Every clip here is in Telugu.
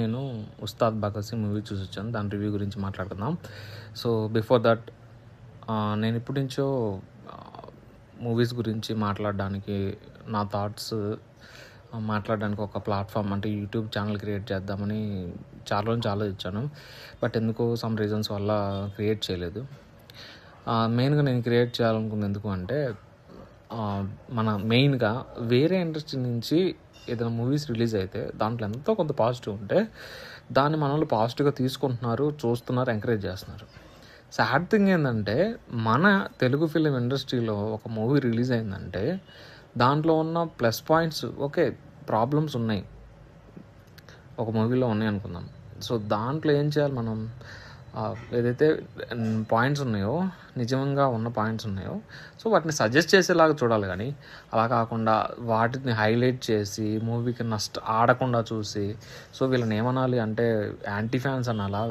నేను ఉస్తాద్ భగత్ సింగ్ మూవీ చూసొచ్చాను. దాని రివ్యూ గురించి మాట్లాడుకుందాం. సో బిఫోర్ దట్ నేను ఇప్పటి నుంచో మూవీస్ గురించి మాట్లాడడానికి నా థాట్స్ మాట్లాడడానికి ఒక ప్లాట్ఫామ్ అంటే యూట్యూబ్ ఛానల్ క్రియేట్ చేద్దామని చాలా రోజులు ఆలోచించాను. బట్ ఎందుకో సమ్ రీజన్స్ వల్ల క్రియేట్ చేయలేదు. మెయిన్గా నేను క్రియేట్ చేయాలనుకుంది ఎందుకు అంటే మన మెయిన్గా వేరే ఇండస్ట్రీ నుంచి ఏదైనా మూవీస్ రిలీజ్ అయితే దాంట్లో ఎంతో కొంత పాజిటివ్ ఉంటే దాన్ని మనల్ని పాజిటివ్గా తీసుకుంటున్నారు, చూస్తున్నారు, ఎంకరేజ్ చేస్తున్నారు. సాడ్ థింగ్ ఏంటంటే మన తెలుగు ఫిలిం ఇండస్ట్రీలో ఒక మూవీ రిలీజ్ అయిందంటే దాంట్లో ఉన్న ప్లస్ పాయింట్స్ ఓకే, ప్రాబ్లమ్స్ ఉన్నాయి, ఒక మూవీలో ఉన్నాయి అనుకుందాం. సో దాంట్లో ఏం చేయాలి మనం, ఏదైతే పాయింట్స్ ఉన్నాయో, నిజంగా ఉన్న పాయింట్స్ ఉన్నాయో, సో వాటిని సజెస్ట్ చేసేలాగా చూడాలి. కానీ అలా కాకుండా వాటిని హైలైట్ చేసి మూవీకి ఆడకుండా చూసి, సో వీళ్ళని ఏమనాలి అంటే యాంటీ ఫ్యాన్స్ అనాలా,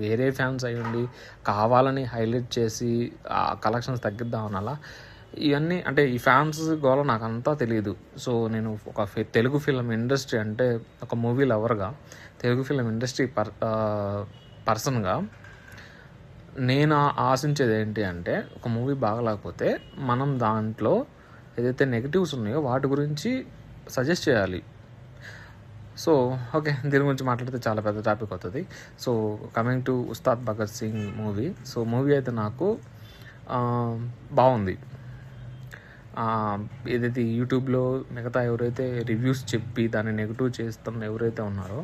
వేరే ఫ్యాన్స్ అయ్యండి కావాలని హైలైట్ చేసి కలెక్షన్స్ తగ్గిద్దాం అనాలా, ఇవన్నీ అంటే ఈ ఫ్యాన్స్ గోల నాకు అంతా తెలియదు. సో నేను ఒక తెలుగు ఫిలిం ఇండస్ట్రీ అంటే ఒక మూవీ లవర్గా, తెలుగు ఫిలిం ఇండస్ట్రీ పర్సన్గా నేను ఆశించేది ఏంటి అంటే ఒక మూవీ బాగలేకపోతే మనం దాంట్లో ఏదైతే నెగిటివ్స్ ఉన్నాయో వాటి గురించి సజెస్ట్ చేయాలి. సో ఓకే, దీని గురించి మాట్లాడితే చాలా పెద్ద టాపిక్ అవుతుంది. So coming to Ustaad Bhagat Singh movie. So movie అయితే నాకు బాగుంది. ఏదైతే యూట్యూబ్లో మిగతా ఎవరైతే రివ్యూస్ చెప్పి దాన్ని నెగిటివ్ చేస్తున్న ఎవరైతే ఉన్నారో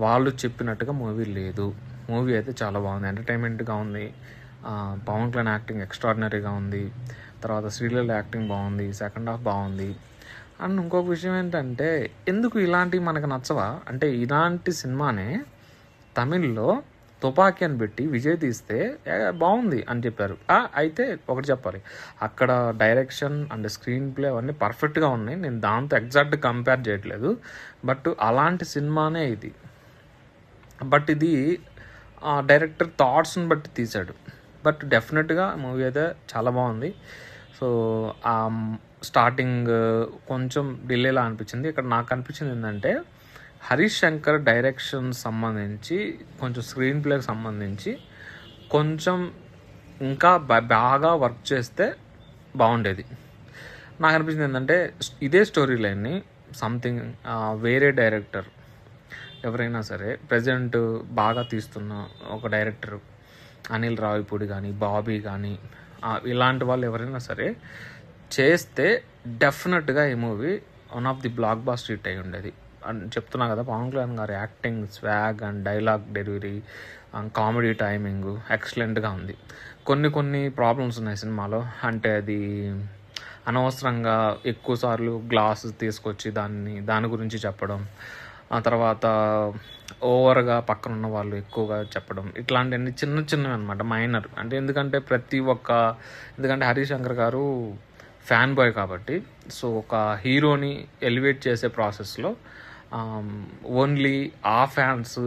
వాళ్ళు చెప్పినట్టుగా మూవీ లేదు. మూవీ అయితే చాలా బాగుంది, ఎంటర్టైన్మెంట్గా ఉంది. పవన్ కళ్యాణ్ యాక్టింగ్ ఎక్స్ట్రాడినరీగా ఉంది. తర్వాత శ్రీలీల యాక్టింగ్ బాగుంది, సెకండ్ హాఫ్ బాగుంది. అండ్ ఇంకొక విషయం ఏంటంటే ఎందుకు ఇలాంటివి మనకు నచ్చవా అంటే, ఇలాంటి సినిమానే తమిళ్లో తుపాకీ అని పెట్టి విజయ్ తీస్తే బాగుంది అని చెప్పారు. అయితే ఒకటి చెప్పాలి, అక్కడ డైరెక్షన్ అండ్ స్క్రీన్ ప్లే అవన్నీ పర్ఫెక్ట్గా ఉన్నాయి. నేను దాంతో ఎగ్జాక్ట్ కంపేర్ చేయట్లేదు. బట్ అలాంటి సినిమానే ఇది. బట్ ఇది డైరెక్టర్ థాట్స్ని బట్టి తీశాడు. బట్ డెఫినెట్గా మూవీ అయితే చాలా బాగుంది. సో స్టార్టింగ్ కొంచెం డిలేలా అనిపించింది. ఇక్కడ నాకు అనిపించింది ఏంటంటే హరీష్ శంకర్ డైరెక్షన్ సంబంధించి, కొంచెం స్క్రీన్ ప్లేకి సంబంధించి కొంచెం ఇంకా బాగా వర్క్ చేస్తే బాగుండేది. నాకు అనిపించింది ఏంటంటే ఇదే స్టోరీ లైన్ని సంథింగ్ వేరే డైరెక్టర్ ఎవరైనా సరే ప్రజెంట్ బాగా తీస్తున్న ఒక డైరెక్టర్ అనిల్ రావిపూడి కానీ, బాబీ కానీ, ఇలాంటి వాళ్ళు ఎవరైనా సరే చేస్తే డెఫినెట్గా ఈ movie one of the blockbuster hit అయి ఉండేది అని చెప్తున్నా కదా. పవన్ కళ్యాణ్ గారి acting, swag and dialogue delivery, comedy timing ఎక్సలెంట్గా ఉంది. కొన్ని ప్రాబ్లమ్స్ ఉన్నాయి సినిమాలో. అంటే అది అనవసరంగా ఎక్కువసార్లు గ్లాస్ తీసుకొచ్చి దాని గురించి చెప్పడం, ఆ తర్వాత ఓవర్గా పక్కన ఉన్న వాళ్ళు ఎక్కువగా చెప్పడం, ఇట్లాంటివన్నీ చిన్నవి అనమాట, మైనర్. అంటే ఎందుకంటే ఎందుకంటే హరీష్ శంకర్ గారు ఫ్యాన్ బాయ్ కాబట్టి, సో ఒక హీరోని ఎలివేట్ చేసే ప్రాసెస్లో ఓన్లీ ఆ ఫ్యాన్స్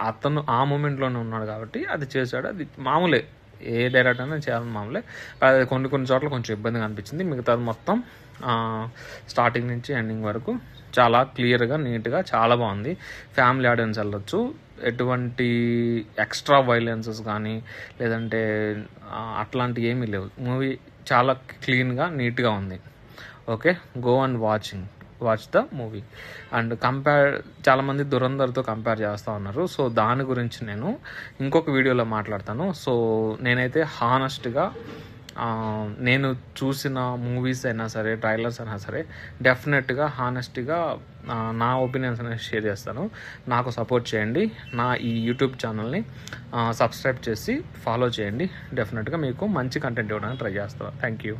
అతను ఆ మూమెంట్లోనే ఉన్నాడు కాబట్టి అది చేశాడు. అది మామూలే, ఏ డైరెక్టర్ అయినా చేయాలని మామూలే. అది కొన్ని చోట్ల కొంచెం ఇబ్బందిగా అనిపించింది. మిగతాది మొత్తం స్టార్టింగ్ నుంచి ఎండింగ్ వరకు చాలా క్లియర్గా, నీట్గా చాలా బాగుంది. ఫ్యామిలీ ఆడియన్స్ వెళ్ళొచ్చు. ఎటువంటి ఎక్స్ట్రా వైలెన్సెస్ కానీ లేదంటే అట్లాంటివి ఏమీ లేవు. మూవీ చాలా క్లీన్గా, నీట్గా ఉంది. Okay, go and watch the movie. And చాలామంది దురంధర్తో కంపేర్ చేస్తూ ఉన్నారు. సో దాని గురించి నేను ఇంకొక వీడియోలో మాట్లాడతాను. సో నేనైతే హానెస్ట్గా నేను చూసిన మూవీస్ అయినా సరే, ట్రైలర్స్ అయినా సరే, డెఫినెట్గా హానెస్ట్గా నా ఒపీనియన్స్ అనేది షేర్ చేస్తాను. నాకు సపోర్ట్ చేయండి. నా ఈ యూట్యూబ్ ఛానల్ని సబ్స్క్రైబ్ చేసి ఫాలో చేయండి. డెఫినెట్గా మీకు మంచి కంటెంట్ ఇవ్వడానికి ట్రై చేస్తాను. Thank you.